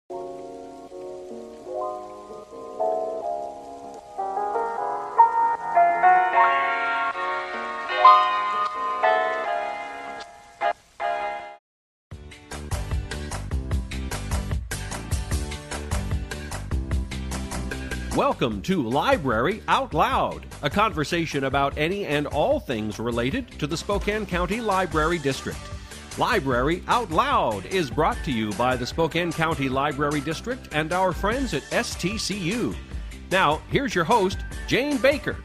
Welcome to Library Out Loud, a conversation about any and all things related to the Spokane County Library District. Library Out Loud is brought to you by the Spokane County Library District and our friends at STCU. Now, here's your host, Jane Baker.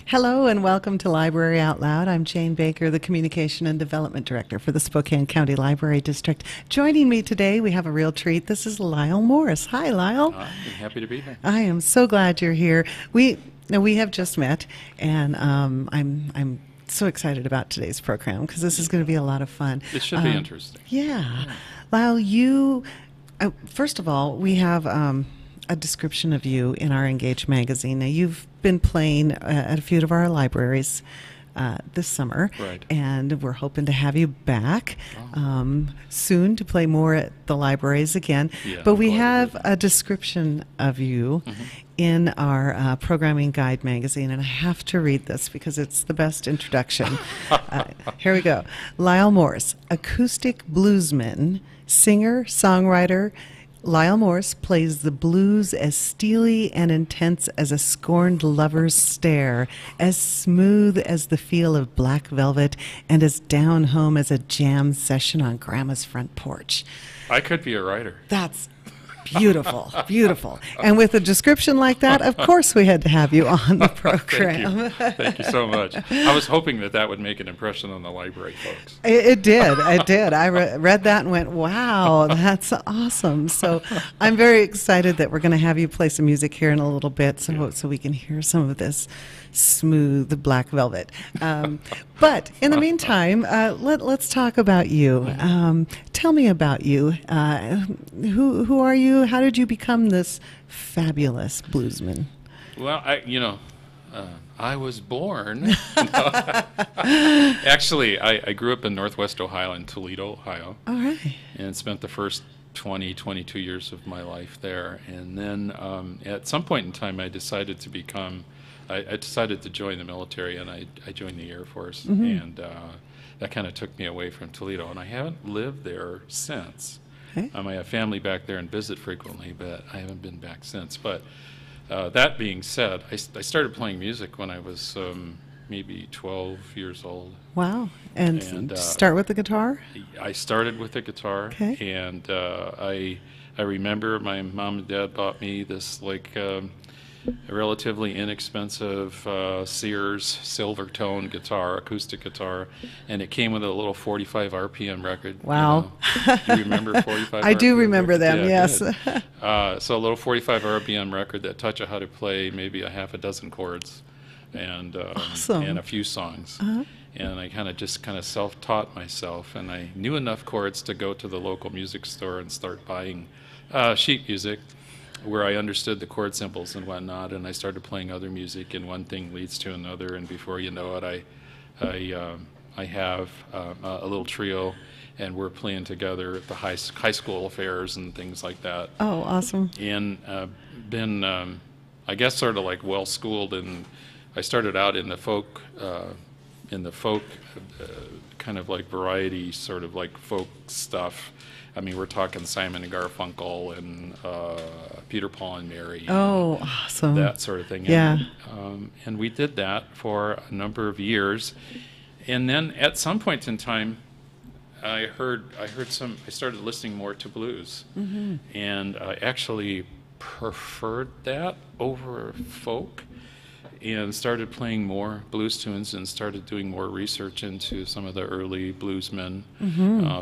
Hello and welcome to Library Out Loud. I'm Jane Baker, the Communication and Development Director for the Spokane County Library District. Joining me today, we have a real treat. This is Lyle Morse. Hi, Lyle. I'm happy to be here. I am so glad you're here. We have just met, and I'm so excited about today's program because this is going to be a lot of fun. It should be interesting. Yeah. Lyle, first of all, we have a description of you in our Engage magazine. Now, you've been playing at a few of our libraries this summer, right, and we're hoping to have you back soon to play more at the libraries again. Yeah, but we have a description of you Mm-hmm. in our programming guide magazine, and I have to read this because it's the best introduction. Here we go. Lyle Morse, acoustic bluesman, singer, songwriter. Lyle Morse plays the blues as steely and intense as a scorned lover's stare, as smooth as the feel of black velvet, and as down home as a jam session on Grandma's front porch. I could be a writer. That's beautiful, beautiful. And with a description like that, of course we had to have you on the program. Thank you so much. I was hoping that would make an impression on the library folks. It did. It did. I read that and went, wow, that's awesome. So I'm very excited that we're going to have you play some music here in a little bit so we can hear some of this smooth black velvet. But in the meantime, let's talk about you. Tell me about you. Who are you? How did you become this fabulous bluesman? Well, I was born. Actually, I grew up in Northwest Ohio, in Toledo, Ohio. All right. And spent the first 22 years of my life there. And then at some point in time, I decided to join the military, and I joined the Air Force. Mm-hmm. And that kind of took me away from Toledo. And I haven't lived there since. Okay. I have family back there and visit frequently, but I haven't been back since. But that being said, I started playing music when I was maybe 12 years old. Wow. And start with the guitar? I started with the guitar. Okay. And I remember my mom and dad bought me this a relatively inexpensive Sears Silvertone guitar, acoustic guitar, and it came with a little 45 RPM record. Wow. Do you remember 45 I do remember them, yes. So a little 45 RPM record that taught you how to play maybe a half a dozen chords and awesome. And a few songs. Uh-huh. And I kind of self-taught myself, and I knew enough chords to go to the local music store and start buying sheet music, where I understood the chord symbols and whatnot, and I started playing other music, and one thing leads to another, and before you know it, I have a little trio, and we're playing together at the high school affairs and things like that. Oh, awesome! And been, I guess, sort of like well schooled, and I started out in the folk kind of like variety, sort of like folk stuff. I mean, we're talking Simon and Garfunkel and Peter, Paul and Mary. Oh, awesome. That sort of thing. Yeah. And we did that for a number of years. And then at some point in time, I started listening more to blues. Mm-hmm. And I actually preferred that over folk, and started playing more blues tunes and started doing more research into some of the early bluesmen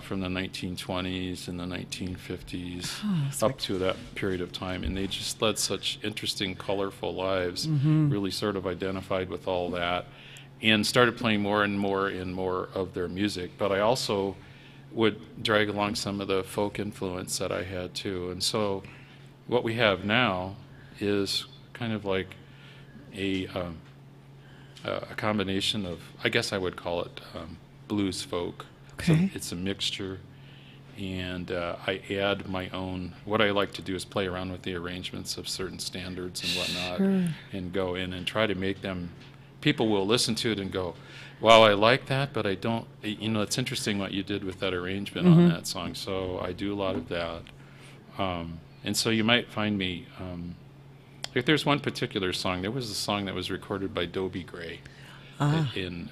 from the 1920s and the 1950s up to that period of time. And they just led such interesting, colorful lives, really sort of identified with all that, and started playing more and more and more of their music. But I also would drag along some of the folk influence that I had too. And so what we have now is kind of like a combination of, I guess I would call it blues folk. Okay. So it's a mixture, and I add my own. What I like to do is play around with the arrangements of certain standards and whatnot, Sure. and go in and try to make them. People will listen to it and go, "Wow, I like that," but I don't. You know, it's interesting what you did with that arrangement on that song. So I do a lot of that, and so you might find me. If there's one particular song, there was a song that was recorded by Dobie Gray in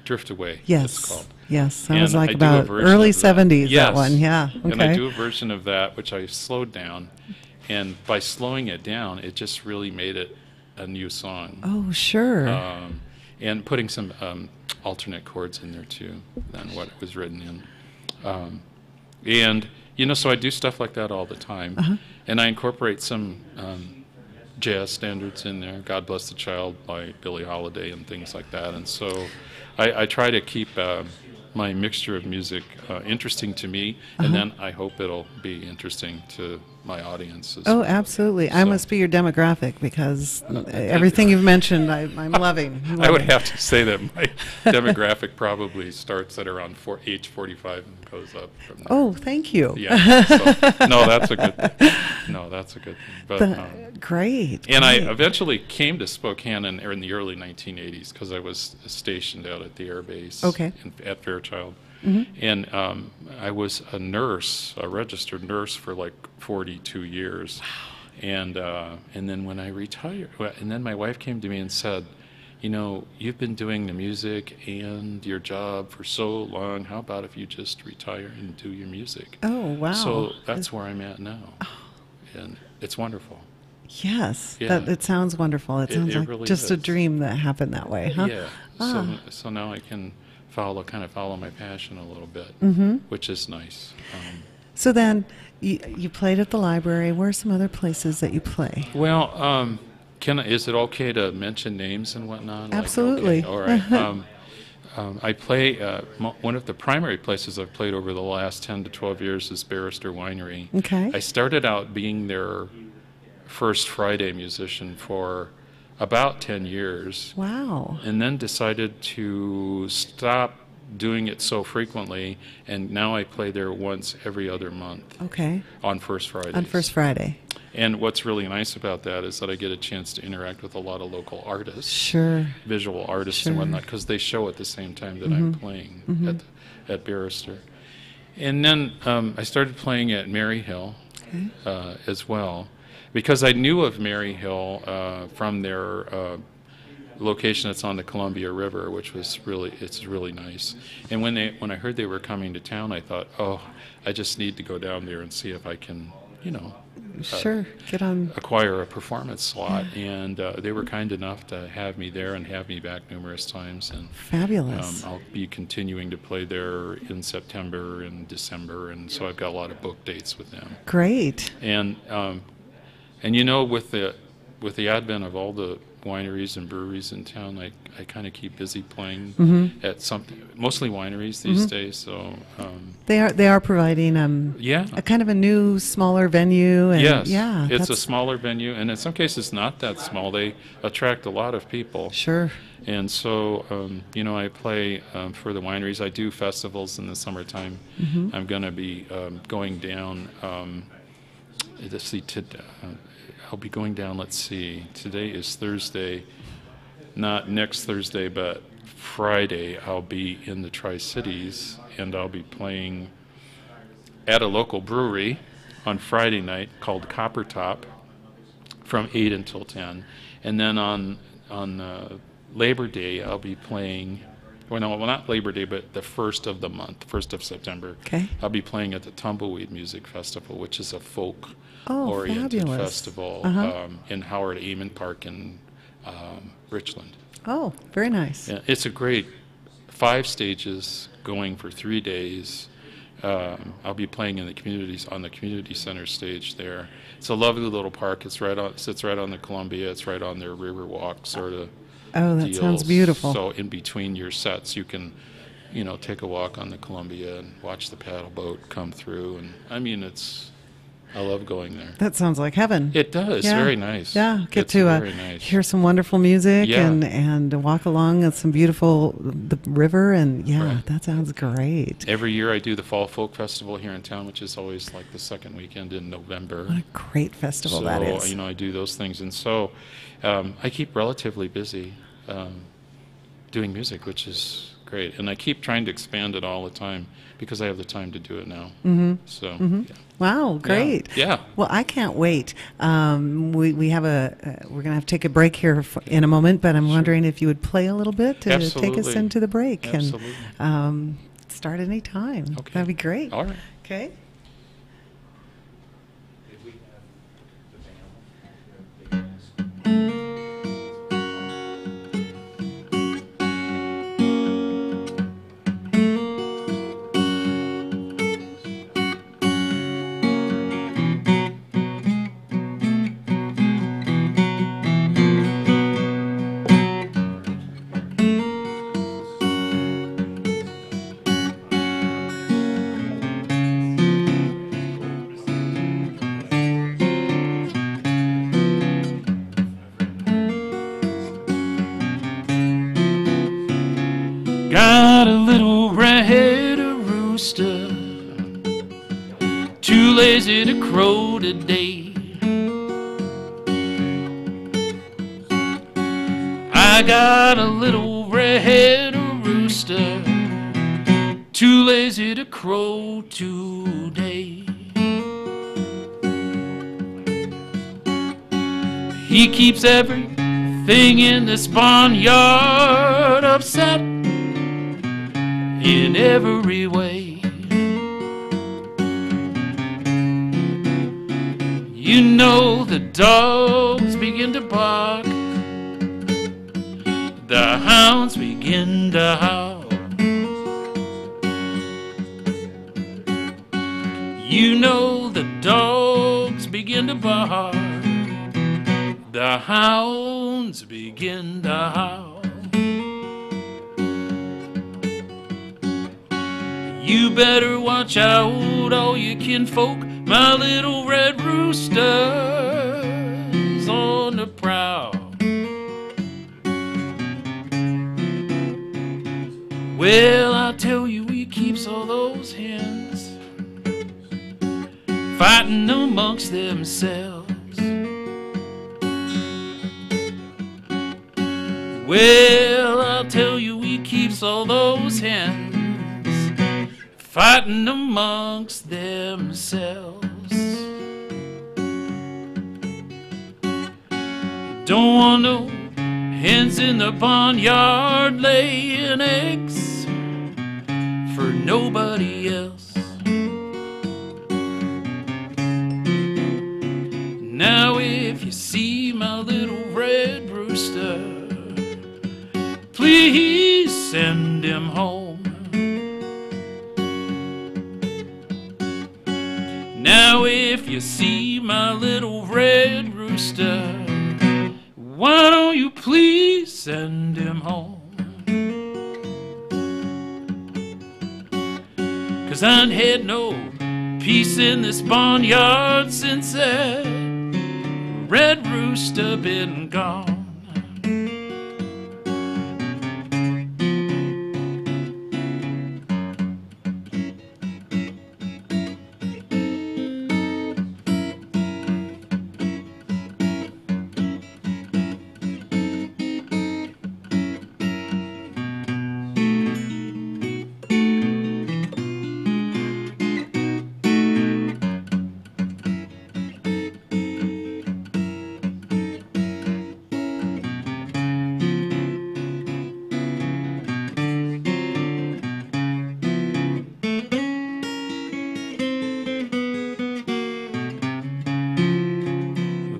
Drift Away. It's Yes. called. Yes. That And was like I do a about version early of that. 70s, Yes. that one. Yeah. Okay. And I do a version of that, which I slowed down. And by slowing it down, it just really made it a new song. Oh, sure. And putting some alternate chords in there, too, than what it was written in. And, you know, so I do stuff like that all the time. And I incorporate some jazz standards in there, God Bless the Child by Billie Holiday and things like that. And so I try to keep my mixture of music interesting to me, and then I hope it'll be interesting to my audiences. Oh, absolutely. I So- must be your demographic because everything you've mentioned I'm loving. I would have to say that my demographic probably starts at around age 45 and goes up from there. Oh, thank you. Yeah. So, no, that's a good thing. No, that's a good thing. But, Great. and I great. eventually came to Spokane in the early 1980s because I was stationed out at the air base Okay. at Fairchild. And I was a nurse, a registered nurse for like 42 years. And then when I retired, and then my wife came to me and said, you know, you've been doing the music and your job for so long. How about if you just retire and do your music? Oh, wow. So that's where I'm at now. And it's wonderful. Yes. Yeah. It sounds wonderful. It sounds it like really just a is. dream that happened that way, huh? Yeah. Ah. So now I can follow my passion a little bit, which is nice. So then you played at the library. Where are some other places that you play? Well, is it okay to mention names and whatnot? Absolutely. Okay, all right. I play, one of the primary places I've played over the last 10 to 12 years is Barrister Winery. Okay. I started out being their first Friday musician for about 10 years. Wow. And then decided to stop doing it so frequently, and now I play there once every other month Okay. on First Fridays. On First Friday. And what's really nice about that is that I get a chance to interact with a lot of local artists, Sure. visual artists and Sure. whatnot, because they show at the same time that I'm playing at Barrister. And then I started playing at Maryhill as well, because I knew of Maryhill from their location that's on the Columbia River, which was it's really nice. And when I heard they were coming to town, I thought, oh, I just need to go down there and see if I can, you know, Sure. Get on. acquire a performance slot. And they were kind enough to have me there and have me back numerous times. And Fabulous. I'll be continuing to play there in September and December, and so I've got a lot of book dates with them. Great. And you know, with the advent of all the wineries and breweries in town, I kind of keep busy playing at mostly wineries these days. So They are providing yeah, a kind of a new, smaller venue. And yes, yeah, it's a that's- smaller venue, and in some cases not that small. They attract a lot of people. Sure. And so, you know, I play for the wineries. I do festivals in the summertime. I'm going to be going down. Let's see, I'll be going down. Let's see. Today is Thursday. Not next Thursday, but Friday. I'll be in the Tri-Cities, and I'll be playing at a local brewery on Friday night called Copper Top from 8 until 10, and then on Labor Day, I'll be playing, well, not Labor Day, but the first of the month, 1st of September. Okay. I'll be playing at the Tumbleweed Music Festival, which is a Oh, folk-oriented fabulous. festival in Howard Amon Park in Richland. Oh, very nice. Yeah, it's a great 5 stages going for 3 days. I'll be playing on the community center stage there. It's a lovely little park. Sits right on the Columbia. It's right on their Riverwalk sort of Oh, that deal. sounds beautiful. So in between your sets, you can you know, take a walk on the Columbia and watch the paddle boat come through. And I mean, I love going there. That sounds like heaven. It does. Yeah. Very nice. Yeah, get It's to very nice. hear some wonderful music Yeah. and walk along some beautiful the river, and Right. that sounds great. Every year I do the Fall Folk Festival here in town, which is always like the second weekend in November. What a great festival So, that is. you know, I do those things. And so I keep relatively busy doing music, which is great. And I keep trying to expand it all the time because I have the time to do it now. Mm-hmm. So, yeah. Wow, great. Yeah. Well, I can't wait. We have we're going to have to take a break here in a moment, but I'm wondering if you would play a little bit to take us Absolutely. into the break. Absolutely. And start any time. Okay. That'd be great. All right. Okay. Got a little red-headed rooster, too lazy to crow today. I got a little red-headed rooster, too lazy to crow today. He keeps everything in this barnyard upset in every way. You know the dogs begin to bark, the hounds begin to howl. You know the dogs begin to bark, the hounds begin to howl. You better watch out, all you kinfolk, my little red rooster's on the prowl. Well, I tell you, he keeps all those hens fighting amongst themselves. Well, I'll tell you, he keeps all those hens fighting amongst themselves. Don't want no hens in the barnyard laying eggs for nobody else. Now if you see my little red rooster, please send him home. Now if you see my little red rooster, why don't you please send him home? 'Cause I ain't had no peace in this barnyard since that red rooster been gone.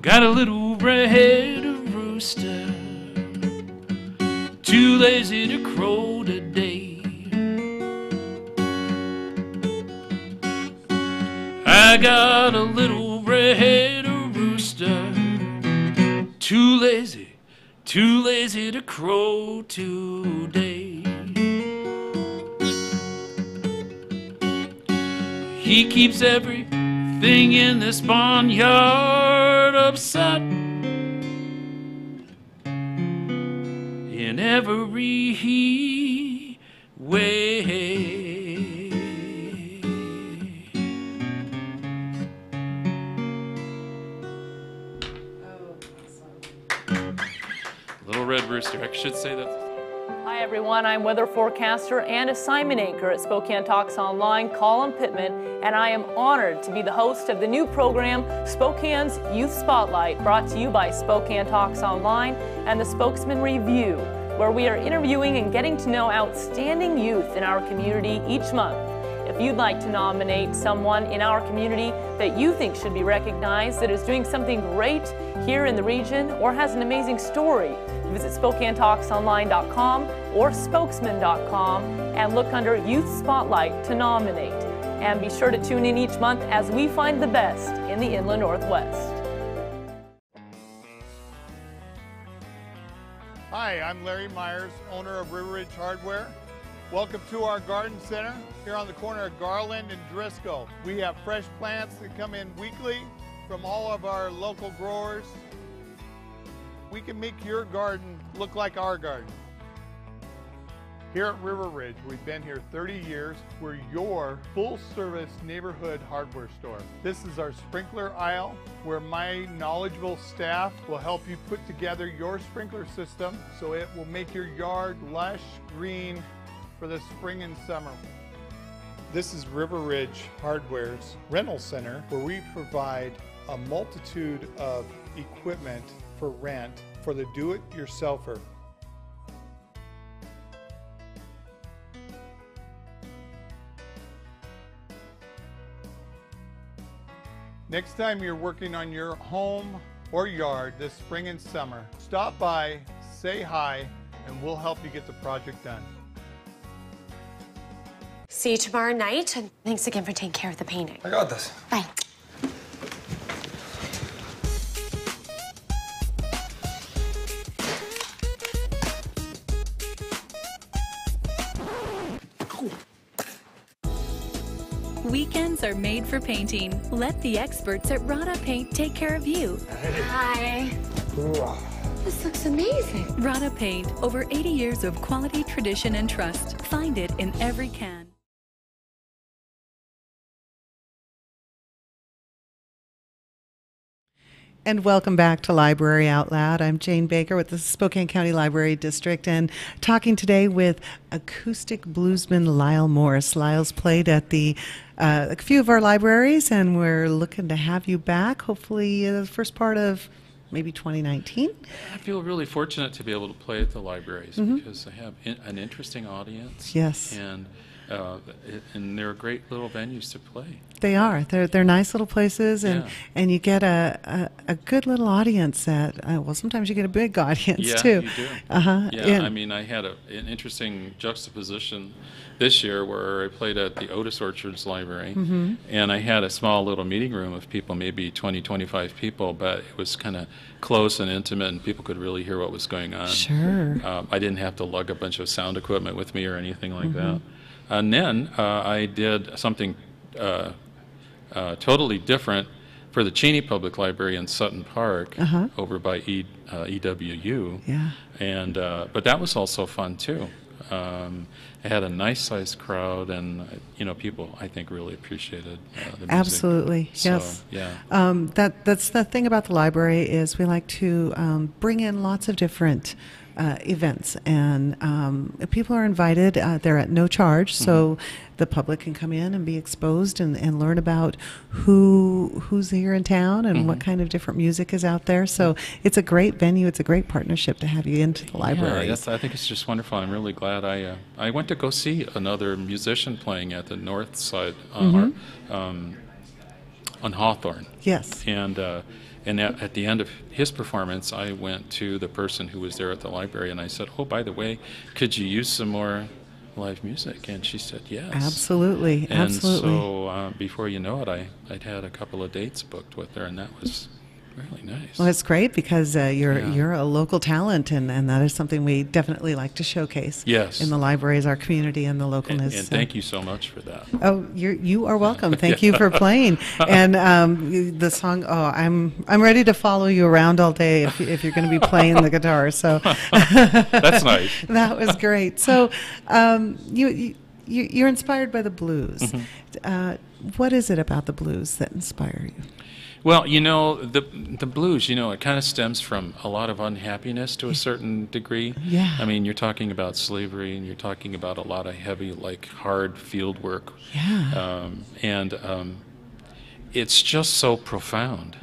Got a little red-headed rooster, too lazy to crow today. I got a little red-headed rooster, too lazy to crow today. He keeps everything in this barnyard upset in every way. Little Red Rooster, I should say that. Hi everyone, I'm weather forecaster and assignment anchor at Spokane Talks Online, Colin Pittman, and I am honored to be the host of the new program, Spokane's Youth Spotlight, brought to you by Spokane Talks Online and the Spokesman Review, where we are interviewing and getting to know outstanding youth in our community each month. If you'd like to nominate someone in our community that you think should be recognized, that is doing something great here in the region or has an amazing story, visit SpokaneTalksOnline.com or Spokesman.com and look under Youth Spotlight to nominate. And be sure to tune in each month as we find the best in the Inland Northwest. Hi, I'm Larry Myers, owner of River Ridge Hardware. Welcome to our garden center here on the corner of Garland and Driscoll. We have fresh plants that come in weekly from all of our local growers. We can make your garden look like our garden. Here at River Ridge, we've been here 30 years. We're your full-service neighborhood hardware store. This is our sprinkler aisle where my knowledgeable staff will help you put together your sprinkler system so it will make your yard lush, green, for the spring and summer. This is River Ridge Hardware's rental center, where we provide a multitude of equipment for rent for the do-it-yourselfer. Next time you're working on your home or yard this spring and summer, stop by, say hi, and we'll help you get the project done. See you tomorrow night, and thanks again for taking care of the painting. I got this. Bye. Weekends are made for painting. Let the experts at Rada Paint take care of you. Hi. This looks amazing. Rada Paint, over 80 years of quality, tradition, and trust. Find it in every can. And welcome back to Library Out Loud. I'm Jane Baker with the Spokane County Library District and talking today with acoustic bluesman Lyle Morse. Lyle's played at a few of our libraries, and we're looking to have you back, hopefully the first part of maybe 2019. I feel really fortunate to be able to play at the libraries because they have an interesting audience. Yes. And they're great little venues to play. They are. They're nice little places, and you get a good little audience that, well, sometimes you get a big audience too. You do. Yeah, I mean, I had an interesting juxtaposition this year where I played at the Otis Orchards Library, and I had a small little meeting room of people, maybe 20, 25 people, but it was kind of close and intimate, and people could really hear what was going on. Sure. I didn't have to lug a bunch of sound equipment with me or anything like that. And then I did something totally different for the Cheney Public Library in Sutton Park over by EWU. Yeah. And but that was also fun too. It had a nice sized crowd, and people I think really appreciated the music. Absolutely, yes. So, yeah. That's the thing about the library is we like to bring in lots of different events, and people are invited. They're at no charge, so the public can come in and be exposed and learn about who's here in town and what kind of different music is out there. So it's a great venue. It's a great partnership to have you into the library. Yeah, I think it's just wonderful. I'm really glad I went to go see another musician playing at the north side on Hawthorne. Yes. And at the end of his performance, I went to the person who was there at the library, and I said, "Oh, by the way, could you use some more live music?" And she said, "Yes." Absolutely, and absolutely. so before you know it, I'd had a couple of dates booked with her, and that was Really nice. Well, it's great because you're Yeah. you're a local talent, and that is something we definitely like to showcase. Yes. In the libraries, our community, and the localness. And thank you so much for that. Oh, you are welcome. Thank you for playing. And the song. Oh, I'm ready to follow you around all day if you're going to be playing the guitar. So That's nice. that was great. So you're inspired by the blues. Mm-hmm. What is it about the blues that inspire you? Well, the blues, it kind of stems from a lot of unhappiness to a certain degree. Yeah. I mean, you're talking about slavery, and you're talking about a lot of heavy, hard field work. Yeah. It's just so profound.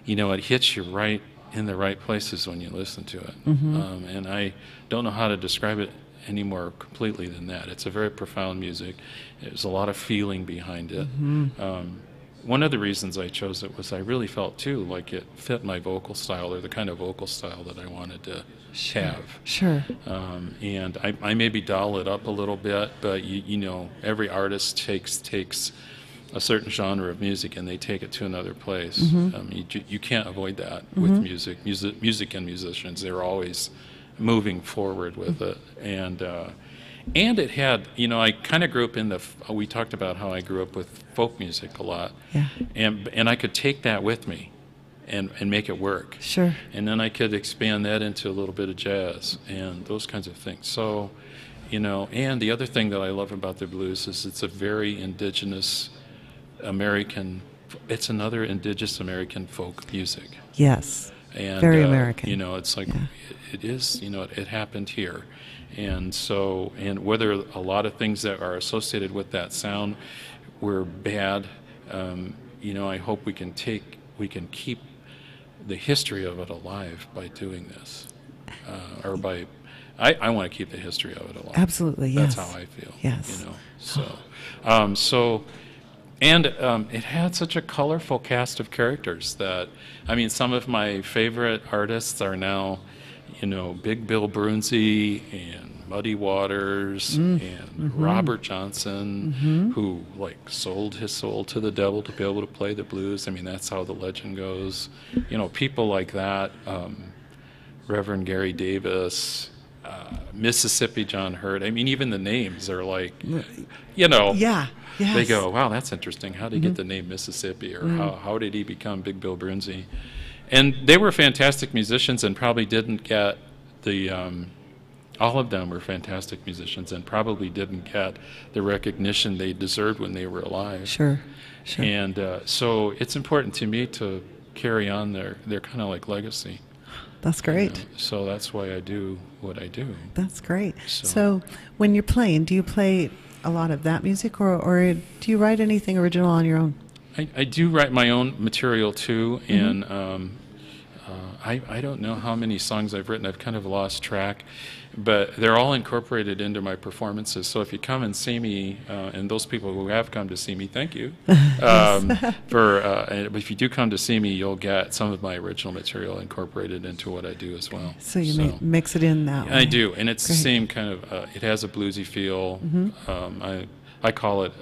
It hits you right in the right places when you listen to it. And I don't know how to describe it any more completely than that. It's a very profound music. There's a lot of feeling behind it. One of the reasons I chose it was I really felt, too, like it fit my vocal style, or the kind of vocal style that I wanted to have. Sure. And I maybe dial it up a little bit, but, every artist takes a certain genre of music and they take it to another place. You can't avoid that with music. Music and musicians, they're always moving forward with it. And it had, I kind of grew up we talked about how I grew up with folk music a lot. Yeah. And I could take that with me and make it work. Sure. And then I could expand that into a little bit of jazz and those kinds of things. So, and the other thing that I love about the blues is it's a very indigenous American, it's another indigenous American folk music. Yes. And, very American. It's like, it is, it happened here. And so, and whether a lot of things that are associated with that sound were bad, I hope we can keep the history of it alive by doing this. I want to keep the history of it alive. Absolutely, yes. That's how I feel. Yes. It had such a colorful cast of characters that, some of my favorite artists are now, Big Bill Brunsey and Muddy Waters and Robert Johnson, who sold his soul to the devil to be able to play the blues. That's how the legend goes. People like that, Reverend Gary Davis, Mississippi John Hurt. Even the names are Yeah. Yes. They go, wow, that's interesting. How did he get the name Mississippi? Or how did he become Big Bill Brunsey? And they were fantastic musicians and probably didn't get all of them were fantastic musicians and probably didn't get the recognition they deserved when they were alive. Sure. And so it's important to me to carry on their kind of legacy. That's great. So that's why I do what I do. That's great. So when you're playing, do you play a lot of that music, or do you write anything original on your own? I do write my own material too, and I don't know how many songs I've written. I've kind of lost track, but they're all incorporated into my performances. So if you come and see me, and those people who have come to see me, thank you. If you do come to see me, you'll get some of my original material incorporated into what I do as well. So you mix it in that way. I do, and it's Great. the same kind of. It has a bluesy feel. I call it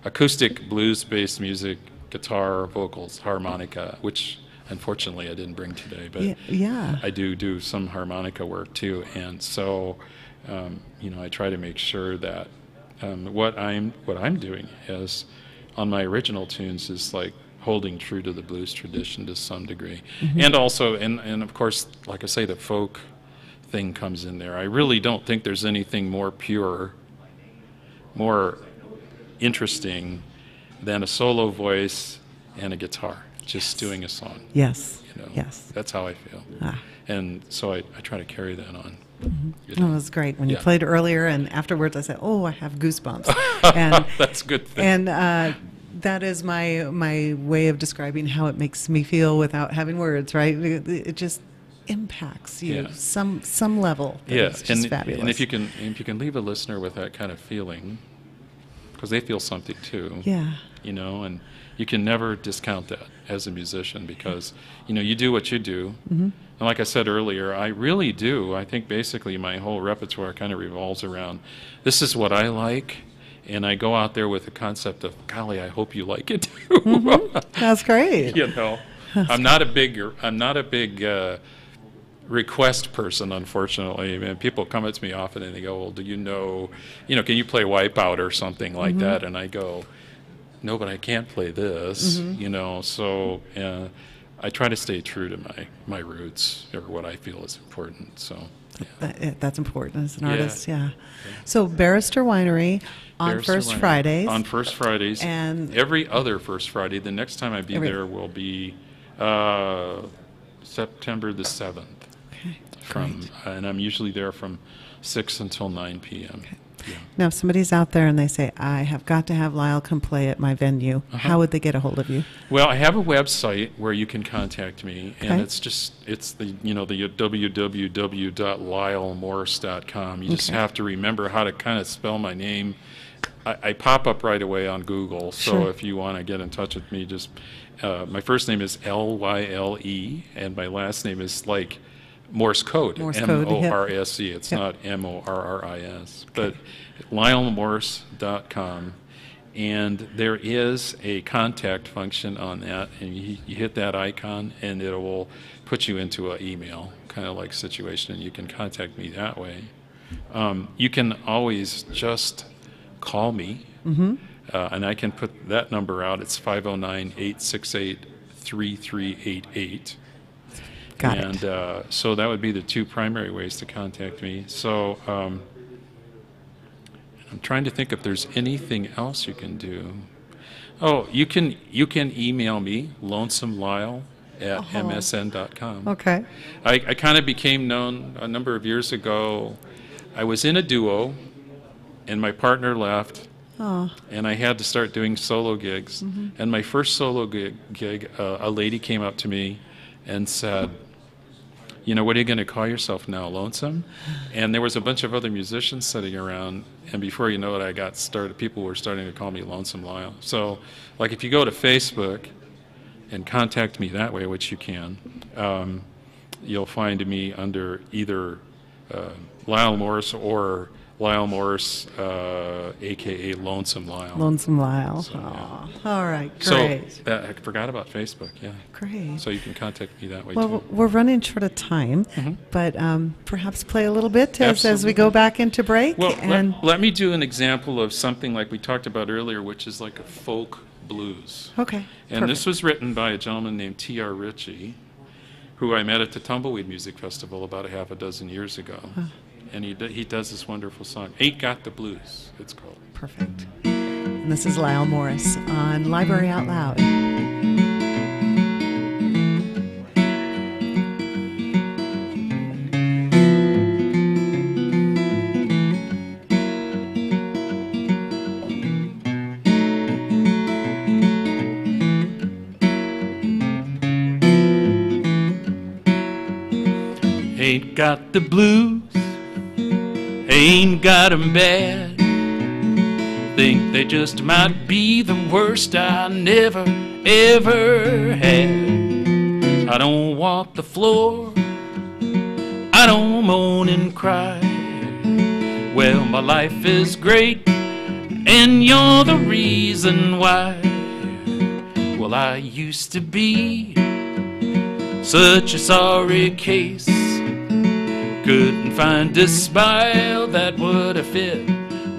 acoustic blues-based music, guitar, vocals, harmonica, which unfortunately I didn't bring today, but I do some harmonica work too, and so I try to make sure that what I'm doing is on my original tunes is holding true to the blues tradition to some degree, and also and of course, like I say, the folk thing comes in there. I really don't think there's anything more pure, more interesting than a solo voice and a guitar just doing a song. Yes. Yes. That's how I feel. And so I try to carry that on. It was great. When you played earlier and afterwards I said, oh, I have goosebumps. And that's a good thing. And that is my way of describing how it makes me feel without having words, right? It just impacts you some level. It's just fabulous. And if you can leave a listener with that kind of feeling, because they feel something too. Yeah. And you can never discount that as a musician because, you do what you do. And like I said earlier, I really do. I think basically my whole repertoire kind of revolves around, this is what I like, and I go out there with the concept of, golly, I hope you like it too. That's great. I'm not a big request person, unfortunately. I mean, people come up to me often and they go, well, do you know, can you play Wipeout or something like that? And I go, no, but I can't play this, so I try to stay true to my roots, or what I feel is important. So that's important as an artist, yeah. So Barrister Winery on First Fridays. On First Fridays. And every other First Friday. The next time I be there will be September the 7th. Okay, and I'm usually there from 6 until 9 p.m. Okay. Yeah. Now, if somebody's out there and they say, I have got to have Lyle come play at my venue, how would they get a hold of you? Well, I have a website where you can contact me, and it's the www.lylemorse.com. You just have to remember how to kind of spell my name. I pop up right away on Google, so if you want to get in touch with me, just my first name is Lyle, and my last name is like Morse code, M-O-R-S-E. It's not M-O-R-R-I-S, but lylemorse.com, and there is a contact function on that, and you hit that icon, and it will put you into an email kind of like situation, and you can contact me that way. You can always just call me, and I can put that number out. It's 509-868-3388. Got it. So that would be the two primary ways to contact me. So I'm trying to think if there's anything else you can do. Oh, you can email me, lonesomelyle@msn.com. Okay. I kind of became known a number of years ago. I was in a duo, and my partner left, and I had to start doing solo gigs. And my first solo gig, a lady came up to me and said, what are you going to call yourself now, Lonesome? And there was a bunch of other musicians sitting around, and before you know it, I got started. People were starting to call me Lonesome Lyle. So, like, if you go to Facebook and contact me that way, which you can, you'll find me under either Lyle Morse or Lyle Morse, a.k.a. Lonesome Lyle. Lonesome Lyle. So, yeah. All right, great. So I forgot about Facebook, yeah. Great. So you can contact me that way, well, too. we're running short of time, but perhaps play a little bit as we go back into break. Well, let me do an example of something like we talked about earlier, which is like a folk blues. Okay, And this was written by a gentleman named T.R. Ritchie, who I met at the Tumbleweed Music Festival about a half a dozen years ago. And he does this wonderful song, Ain't Got the Blues, it's called. Perfect. And this is Lyle Morse on Library Out Loud. Ain't got the blues, ain't got 'em bad. Think they just might be the worst I never, ever had. I don't walk the floor, I don't moan and cry. Well, my life is great, and you're the reason why. Well, I used to be such a sorry case. Couldn't find a smile that would have fit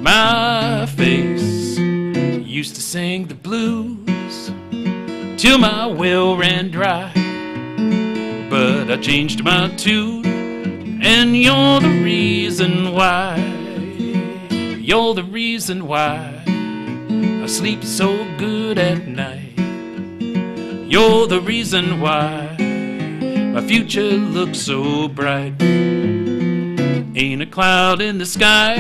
my face. Used to sing the blues till my well ran dry, but I changed my tune, and you're the reason why. You're the reason why I sleep so good at night. You're the reason why my future looks so bright. Ain't a cloud in the sky,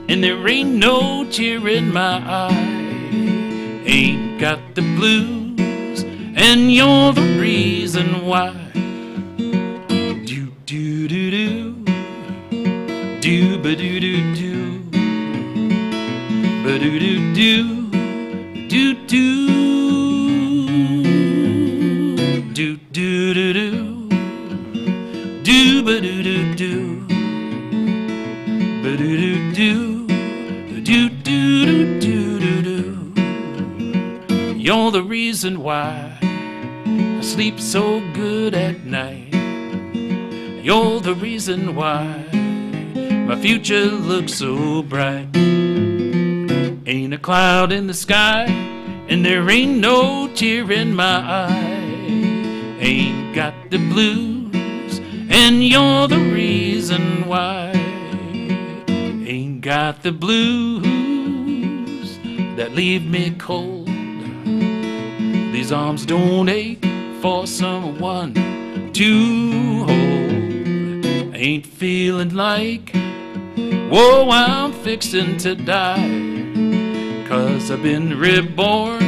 and there ain't no tear in my eye. Ain't got the blues, and you're the reason why. Do do do do, do ba do do do, ba do do do, do do, do do do do, do ba do do do. Do-do-do-do-do-do-do. You're the reason why I sleep so good at night. You're the reason why my future looks so bright. Ain't a cloud in the sky, and there ain't no tear in my eye. Ain't got the blues, and you're the reason why. Ain't got the blues that leave me cold. These arms don't ache for someone to hold. Ain't feeling like, whoa, I'm fixing to die. 'Cause I've been reborn,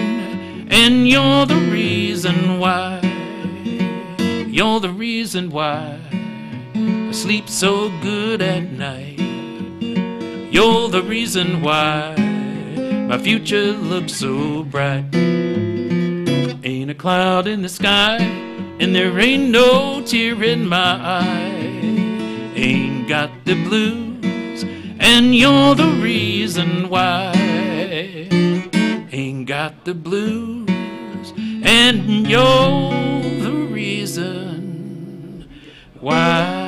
and you're the reason why. You're the reason why I sleep so good at night. You're the reason why my future looks so bright. Ain't a cloud in the sky, and there ain't no tear in my eye. Ain't got the blues, and you're the reason why. Ain't got the blues, and you're the reason why.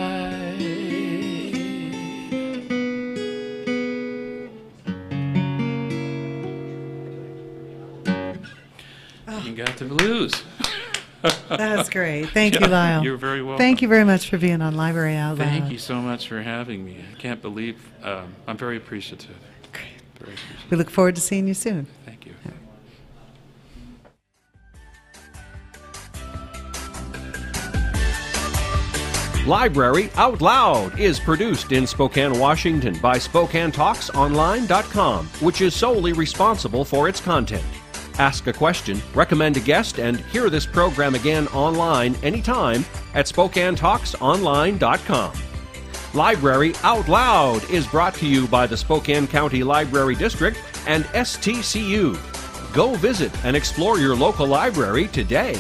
Ain't got the blues. That's great. Thank you, Lyle. You're very welcome. Thank you very much for being on Library Out Loud. Thank you so much for having me. I can't believe, I'm very appreciative. Great. Very appreciative. We look forward to seeing you soon. Thank you. Library Out Loud is produced in Spokane, Washington by SpokaneTalksOnline.com, which is solely responsible for its content. Ask a question, recommend a guest, and hear this program again online anytime at SpokaneTalksOnline.com. Library Out Loud is brought to you by the Spokane County Library District and STCU. Go visit and explore your local library today.